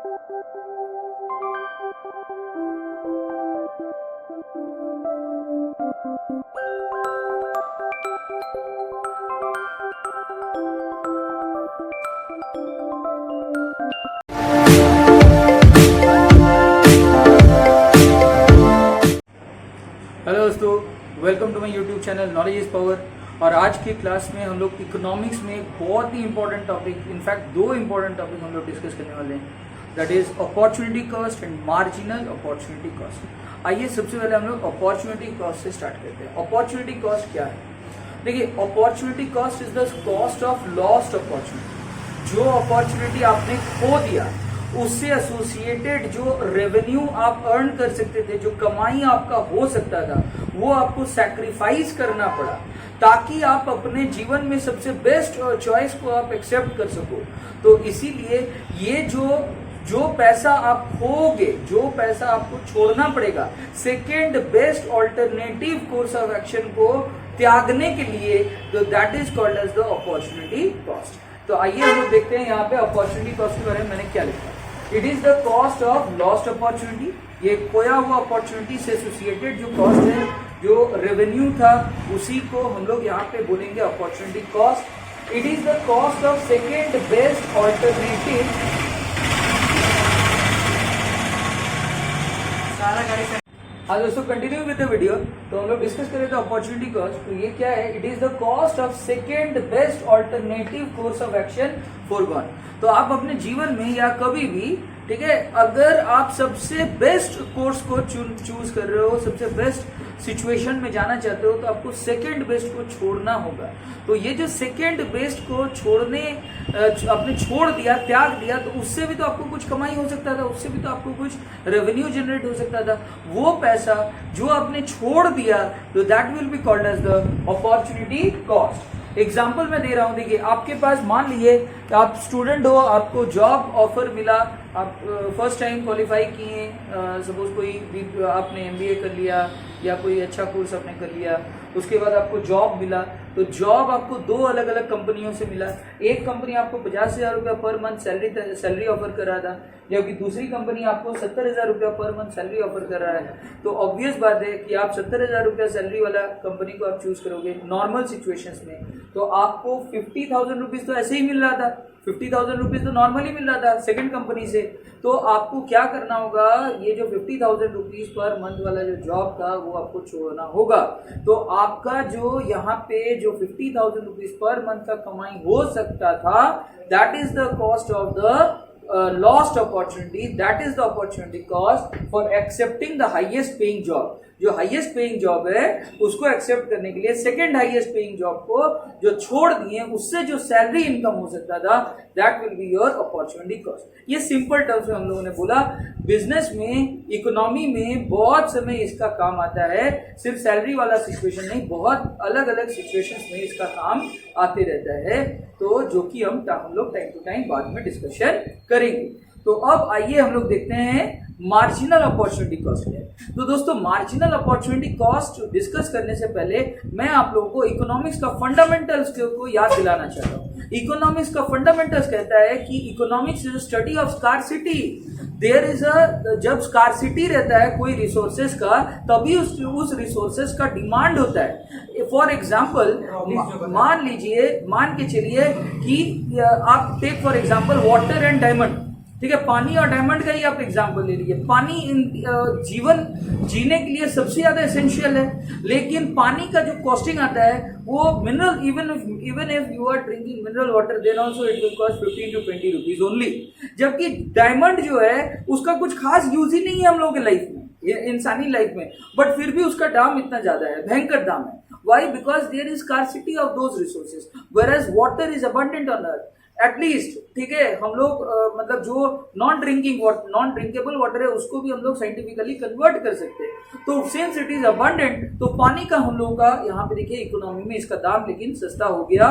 Hello दोस्तों, welcome to my YouTube channel knowledge is power. और आज की क्लास में हम लोग इकोनॉमिक्स में एक बहुत ही इंपॉर्टेंट टॉपिक, इनफैक्ट दो इंपॉर्टेंट टॉपिक हम लोग डिस्कस करने वाले हैं, that is opportunity cost and marginal opportunity cost. आइए सबसे पहले हम लोग अपॉर्चुनिटी कॉस्ट से स्टार्ट करते हैं। अपॉर्चुनिटी कॉस्ट क्या है? देखिए, opportunity cost is the cost of lost opportunity. जो अपॉर्चुनिटी आपने खो दिया उससे एसोसिएटेड जो रेवेन्यू आप अर्न कर सकते थे, जो कमाई आपका हो सकता था, वो आपको सैक्रिफाइस करना पड़ा ताकि आप अपने जीवन में सबसे बेस्ट चॉइस को आप एक्सेप्ट कर सको। तो इसीलिए ये जो पैसा आप खोगे, जो पैसा आपको छोड़ना पड़ेगा second best alternative course of action को त्यागने के लिए, तो that is called as the opportunity cost. तो आइए हम लोग देखते हैं यहाँ पे अपॉर्चुनिटी कॉस्ट के बारे में मैंने क्या लिखा। It is the cost of lost opportunity. ये खोया हुआ अपॉर्चुनिटी से एसोसिएटेड जो कॉस्ट है, जो रेवेन्यू था, उसी को हम लोग यहाँ पे बोलेंगे opportunity cost. It is the cost of second best alternative. हाँ दोस्तों, कंटिन्यू विद द वीडियो। तो हम लोग डिस्कस करें तो अपॉर्चुनिटी कॉस्ट, तो ये क्या है? It is the cost of second best alternative course of action foregone. तो आप अपने जीवन में या कभी भी, ठीक है, अगर आप सबसे बेस्ट कोर्स को चूज कर रहे हो, सबसे बेस्ट सिचुएशन में जाना चाहते हो, तो आपको सेकेंड बेस्ट को छोड़ना होगा। तो ये जो सेकेंड बेस्ट को छोड़ने आपने छोड़ दिया, त्याग दिया, तो उससे भी तो आपको कुछ कमाई हो सकता था, उससे भी तो आपको कुछ रेवेन्यू जनरेट हो सकता था। वो पैसा जो आपने छोड़ दिया, तो that will be called as the opportunity cost. Example मैं दे रहा हूं, देखिए आपके पास, मान लीजिए आप स्टूडेंट हो, आपको जॉब ऑफर मिला, आप फर्स्ट टाइम क्वालिफाई किए, सपोज कोई भी आपने एमबीए कर लिया या कोई अच्छा कोर्स आपने कर लिया, उसके बाद आपको जॉब मिला। तो जॉब आपको दो अलग अलग कंपनियों से मिला। एक कंपनी आपको 50,000 रुपया पर मंथ सैलरी ऑफर कर रहा था, जबकि दूसरी कंपनी आपको 70,000 रुपया पर मंथ सैलरी ऑफर कर रहा है। तो ऑब्वियस बात है कि आप 70,000 रुपया सैलरी वाला कंपनी को आप चूज करोगे नॉर्मल सिचुएशंस में। तो आपको 50,000 रुपीज तो ऐसे ही मिल रहा था, 50,000 रुपीज तो नॉर्मली मिल रहा था सेकंड कंपनी से। तो आपको क्या करना होगा? ये जो 50,000 रुपीज पर मंथ वाला जो जॉब था, वो आपको छोड़ना होगा। तो आपका जो यहाँ पे जो 50,000 रुपीज पर मंथ का कमाई हो सकता था, that is the cost of the lost opportunity, that is the opportunity cost for accepting the highest paying job। जो हाईएस्ट पेइंग जॉब है उसको एक्सेप्ट करने के लिए सेकेंड हाईएस्ट पेइंग जॉब को जो छोड़ दिए, उससे जो सैलरी इनकम हो सकता था, that will be your opportunity cost. ये सिंपल टर्म्स में हम लोगों ने बोला। बिजनेस में, इकोनॉमी में बहुत समय इसका काम आता है, सिर्फ सैलरी वाला सिचुएशन नहीं, बहुत अलग अलग सिचुएशंस में इसका काम आते रहता है। तो जो कि हम लोग टाइम टू टाइम बाद में डिस्कशन करेंगे। तो अब आइए हम लोग देखते हैं मार्जिनल अपॉर्चुनिटी कॉस्ट है। तो दोस्तों, मार्जिनल अपॉर्चुनिटी कॉस्ट डिस्कस करने से पहले मैं आप लोगों को इकोनॉमिक्स का फंडामेंटल्स को याद दिलाना चाहता हूँ। इकोनॉमिक्स का फंडामेंटल्स कहता है कि economics is study of scarcity. There is जब स्कार्सिटी रहता है कोई रिसोर्सेज का, तभी उस रिसोर्सेज का डिमांड होता है। फॉर एग्जाम्पल, मान के चलिए कि आप take for example water and diamond, ठीक है, पानी और डायमंड का ही आप एग्जांपल ले लीजिए। पानी जीवन जीने के लिए सबसे ज्यादा एसेंशियल है, लेकिन पानी का जो कॉस्टिंग आता है वो mineral, even if you are drinking mineral water, then also it will cost 15 to 20 rupees only. जबकि डायमंड जो है उसका कुछ खास यूज ही नहीं है हम लोगों के लाइफ में, इंसानी लाइफ में, बट फिर भी उसका दाम इतना ज्यादा है, भयंकर दाम है। Why? Because there is scarcity of those resources, whereas water is abundant on earth. At least, ठीक है, हम लोग मतलब जो नॉन ड्रिंकेबल वाटर है उसको भी हम लोग साइंटिफिकली कन्वर्ट कर सकते हैं। तो सिंस इट इज अबंडेंट, तो पानी का हम लोगों का यहाँ पे देखिए इकोनॉमी में इसका दाम लेकिन सस्ता हो गया,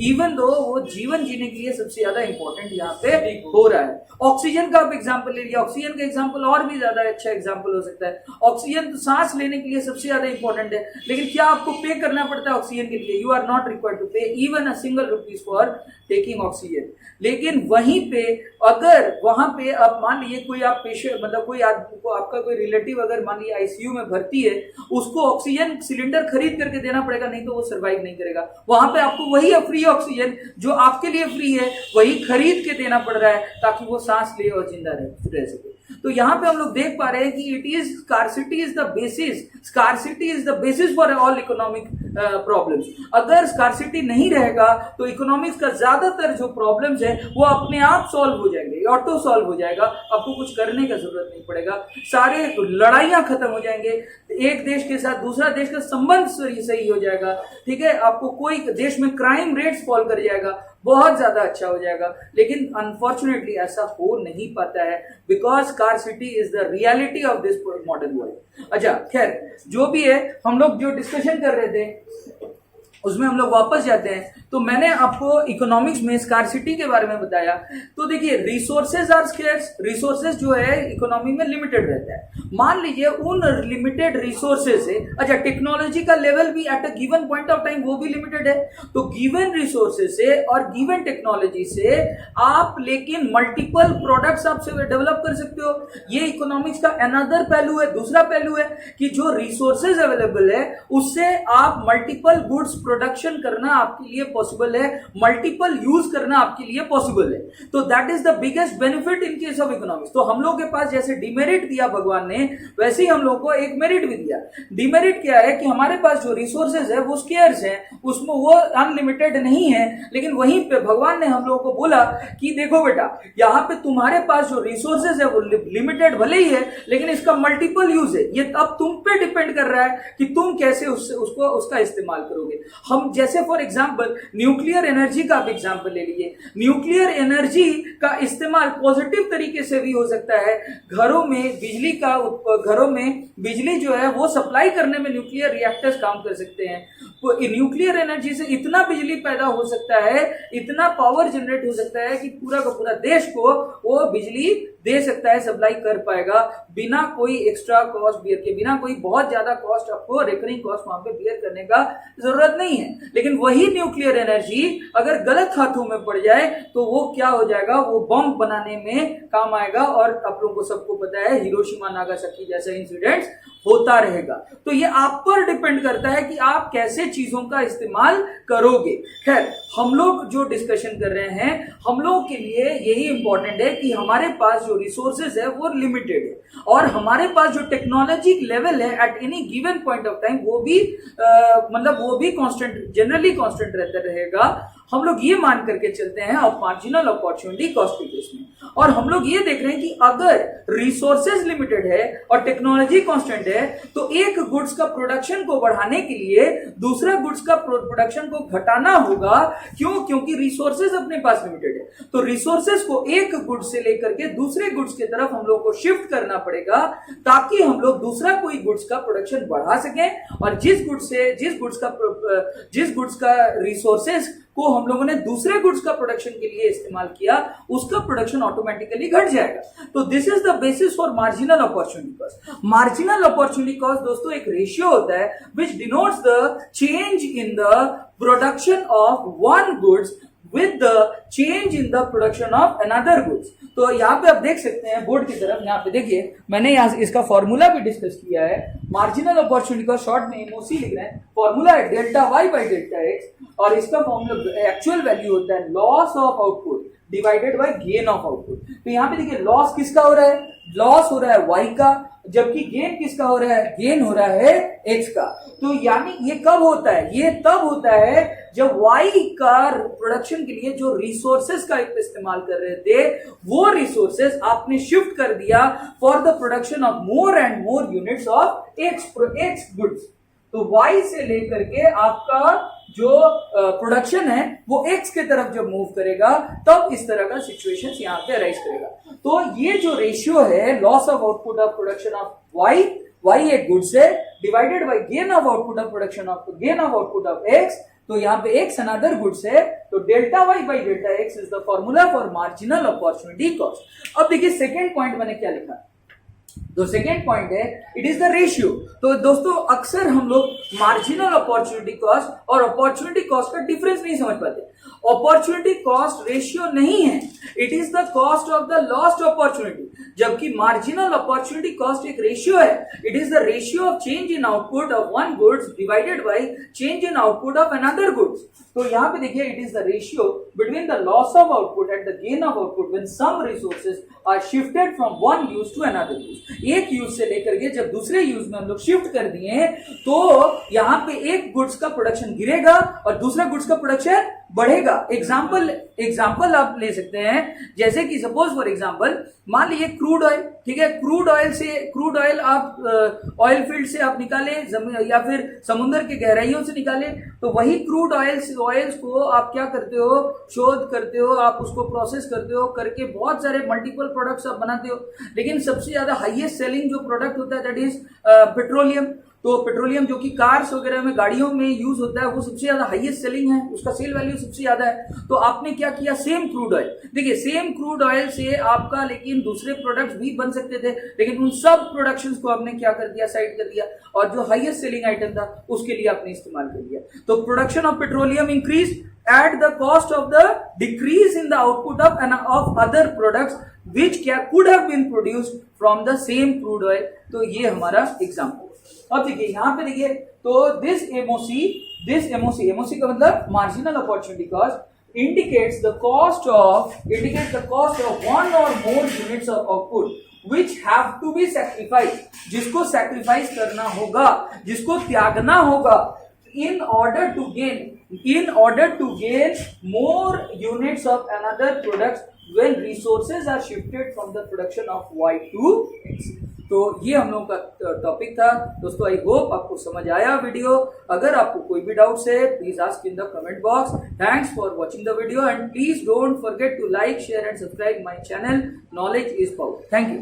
इवन दो वो जीवन जीने के लिए सबसे ज्यादा इंपॉर्टेंट यहाँ पे हो रहा है। ऑक्सीजन का आप एग्जाम्पल ले लिया, ऑक्सीजन का एग्जाम्पल और भी ज्यादा अच्छा एग्जाम्पल हो सकता है। ऑक्सीजन तो सांस लेने के लिए सबसे ज्यादा इंपॉर्टेंट है, लेकिन क्या आपको पे करना पड़ता है ऑक्सीजन के लिए? You are not required to pay even a single rupees for taking oxygen. Oxygen. लेकिन वहीं पे अगर वहां पे आप मान लीजिए कोई आप पेशेंट मतलब कोई आपका कोई रिलेटिव अगर मान लीजिए आईसीयू में भर्ती है, उसको ऑक्सीजन सिलेंडर खरीद करके देना पड़ेगा, नहीं तो वो सर्वाइव नहीं करेगा। वहां पे आपको वही फ्री ऑक्सीजन जो आपके लिए फ्री है वही खरीद के देना पड़ रहा है ताकि वो सांस ले और जिंदा रह सके। तो यहाँ पे हम लोग देख पा रहे हैं कि it is scarcity is the basis for all economic problems. अगर स्कार्सिटी नहीं रहेगा तो इकोनॉमिक्स का ज्यादातर जो प्रॉब्लम्स है वो अपने आप सॉल्व हो जाएंगे, ऑटो सॉल्व हो जाएगा, आपको कुछ करने का जरूरत नहीं पड़ेगा, सारे लड़ाइयां खत्म हो जाएंगे, एक देश के साथ दूसरा देश का संबंध सही हो जाएगा, ठीक है, आपको कोई देश में क्राइम रेट्स फॉल कर जाएगा, बहुत ज्यादा अच्छा हो जाएगा। लेकिन अनफॉर्चुनेटली ऐसा हो नहीं पाता है because scarcity is the reality of this modern world. अच्छा खैर जो भी है, हम लोग जो डिस्कशन कर रहे थे उसमें हम लोग वापस जाते हैं। तो मैंने आपको इकोनॉमिक्स में स्कार्सिटी के बारे में बताया। तो देखिए रिसोर्सेज आर स्केर्स, रिसोर्सेज जो है इकोनॉमी में लिमिटेड रहता है। मान लीजिए उन लिमिटेड रिसोर्सेज से, अच्छा टेक्नोलॉजी का लेवल भी at a given point of time वो भी लिमिटेड है, तो गिवन रिसोर्सेज से और गिवन टेक्नोलॉजी से आप लेकिन मल्टीपल प्रोडक्ट्स आप डेवलप कर सकते हो। ये इकोनॉमिक्स का अनदर पहलू है, दूसरा पहलू है कि जो रिसोर्सेज अवेलेबल है उससे आप मल्टीपल गुड्स प्रोडक्शन करना आपके लिए पॉसिबल है, मल्टीपल यूज करना आपके लिए पॉसिबल है। तो that is the biggest benefit in case of economics. तो हम लोग के पास जैसे डिमेरिट दिया भगवान ने, वैसे ही हम लोग को एक मेरिट भी दिया। डिमेरिट क्या है कि हमारे पास जो रिसोर्सेज है वो स्केर्स है, उसमें वो अनलिमिटेड नहीं है। लेकिन वहीं पे भगवान ने हम लोगों को बोला कि देखो बेटा यहाँ पे तुम्हारे पास जो रिसोर्सेज है वो लिमिटेड भले ही है लेकिन इसका मल्टीपल यूज है। ये अब तुम पे डिपेंड कर रहा है कि तुम कैसे उसका इस्तेमाल करोगे। हम जैसे फॉर एग्जांपल न्यूक्लियर एनर्जी का आप एग्जांपल ले लीजिए। न्यूक्लियर एनर्जी का इस्तेमाल पॉजिटिव तरीके से भी हो सकता है। घरों में बिजली जो है वो सप्लाई करने में न्यूक्लियर रिएक्टर्स काम कर सकते हैं। तो न्यूक्लियर एनर्जी से इतना बिजली पैदा हो सकता है, इतना पावर जनरेट हो सकता है कि पूरा का पूरा देश को वो बिजली दे सकता है, सप्लाई कर पाएगा बिना कोई एक्स्ट्रा कॉस्ट बियर के, बिना कोई बहुत ज्यादा कॉस्ट आपको रिकरिंग कॉस्ट वहां पे बियर करने का जरूरत नहीं है। लेकिन वही न्यूक्लियर एनर्जी अगर गलत हाथों में पड़ जाए तो वो क्या हो जाएगा, वो बम बनाने में काम आएगा। और आप लोगों को सबको पता है हिरोशिमा नागासाकी जैसा इंसिडेंट्स होता रहेगा। तो ये आप पर डिपेंड करता है कि आप कैसे चीजों का इस्तेमाल करोगे। खैर हम लोग जो डिस्कशन कर रहे हैं, हम लोग के लिए यही इंपॉर्टेंट है कि हमारे पास जो रिसोर्सेज है वो लिमिटेड है और हमारे पास जो टेक्नोलॉजी लेवल है at any given point of time वो भी वो भी कांस्टेंट, जनरली कांस्टेंट रहता रहेगा। हम लोग ये मान करके चलते हैं ऑफ मार्जिनल अपॉर्चुनिटी कॉस्ट के केस में। और हम लोग ये देख रहे हैं कि अगर रिसोर्सेज लिमिटेड है और टेक्नोलॉजी कांस्टेंट है तो एक गुड्स का प्रोडक्शन को बढ़ाने के लिए दूसरा गुड्स का प्रोडक्शन को घटाना होगा। क्यों? क्योंकि रिसोर्सेज अपने पास लिमिटेड है। तो रिसोर्सेज को एक गुड्स से लेकर के दूसरे गुड्स की तरफ हम लोग को शिफ्ट करना पड़ेगा ताकि हम लोग दूसरा कोई गुड्स का प्रोडक्शन बढ़ा सकें। और जिस गुड्स का रिसोर्सेज को हम लोगों ने दूसरे गुड्स का प्रोडक्शन के लिए इस्तेमाल किया उसका प्रोडक्शन ऑटोमेटिकली घट जाएगा। तो this is the basis for marginal opportunity cost. Marginal opportunity cost दोस्तों एक रेशियो होता है विच denotes the change in the production of one goods with the change in the production of another goods। तो यहाँ पे आप देख सकते हैं बोर्ड की तरफ, यहाँ पे देखिए मैंने यहाँ इसका फॉर्मूला भी डिस्कस किया है। मार्जिनल अपॉर्चुनिटी का शॉर्ट में एमओसी लिख रहे हैं। फॉर्मूला है delta Y by delta X और इसका फॉर्मूला एक्चुअल वैल्यू होता है loss of output divided by gain of output. तो यहाँ पे देखिए लॉस किसका हो रहा है, लॉस हो रहा है वाई का, जबकि गेन किसका हो रहा है, गेन हो रहा है एक्स का। तो यानी ये कब होता है, ये तब होता है जब वाई का प्रोडक्शन के लिए जो रिसोर्सेज का इस्तेमाल कर रहे थे वो रिसोर्सेज आपने शिफ्ट कर दिया for the production of more and more units of x goods. तो वाई से लेकर के आपका जो प्रोडक्शन है वो एक्स के तरफ जब मूव करेगा तब इस तरह का सिचुएशन यहाँ पे अराइज करेगा। तो ये जो रेशियो है loss of output of production of Y एक गुड्स है divided by gain of output of production of gain of output of X. तो यहाँ पे एक्स अनदर गुड्स है तो delta Y by delta X is the formula for marginal opportunity cost. अब देखिए second point मैंने क्या लिखा, तो सेकेंड पॉइंट है इट इज द रेशियो। तो दोस्तों अक्सर हम लोग मार्जिनल अपॉर्चुनिटी कॉस्ट और अपॉर्चुनिटी कॉस्ट का डिफरेंस नहीं समझ पाते। अपॉर्चुनिटी कॉस्ट रेशियो नहीं है, it is the cost of the lost opportunity, जबकि मार्जिनल अपॉर्चुनिटी कॉस्ट एक रेशियो है। It is the ratio of change in output of one goods divided by change in output of another goods. तो यहां पे देखिए it is the ratio between the loss of output and the gain of output when some resources are shifted from one use to another use. एक use से लेकर के जब दूसरे यूज में हम लोग शिफ्ट कर दिए तो यहां पे एक गुड्स का प्रोडक्शन गिरेगा और दूसरा गुड्स का प्रोडक्शन बढ़ेगा। एग्जाम्पल आप ले सकते हैं, जैसे कि सपोज फॉर एग्जाम्पल मान लीजिए क्रूड ऑयल, ठीक है, क्रूड ऑयल आप ऑयल फील्ड से आप निकाले या फिर समुद्र के गहराइयों से निकाले, तो वही क्रूड ऑयल्स को आप क्या करते हो, शोध करते हो, आप उसको प्रोसेस करते हो, करके बहुत सारे मल्टीपल प्रोडक्ट्स आप बनाते हो। लेकिन सबसे ज्यादा हाईएस्ट सेलिंग जो प्रोडक्ट होता है दैट इज पेट्रोलियम। तो पेट्रोलियम जो कि कार्स वगैरह में गाड़ियों में यूज होता है वो सबसे ज्यादा हाईएस्ट सेलिंग है, उसका सेल वैल्यू सबसे ज्यादा है। तो आपने क्या किया, सेम क्रूड ऑयल, देखिए सेम क्रूड ऑयल से आपका लेकिन दूसरे प्रोडक्ट्स भी बन सकते थे, लेकिन उन सब प्रोडक्शंस को आपने क्या कर दिया, साइड कर दिया, और जो हाईएस्ट सेलिंग आइटम था उसके लिए आपने इस्तेमाल कर दिया। तो production of petroleum increase at the cost of the decrease in the output of other products which could have been produced from the same crude oil। तो ये हमारा एग्जाम्पल। अब देखिए यहां पे देखिए, तो दिस एमओसी का मतलब marginal opportunity cost indicates the cost of one or more units of output which have to be sacrificed, जिसको sacrifice करना होगा, जिसको त्यागना होगा in order to gain more units of another products when resources are shifted from the production of Y to X। तो ये हम लोगों का टॉपिक था दोस्तों। आई होप आपको समझ आया वीडियो। अगर आपको कोई भी डाउट्स है please ask in the comment box. Thanks for watching the video and please don't forget to like, share and subscribe my channel knowledge is power. Thank you.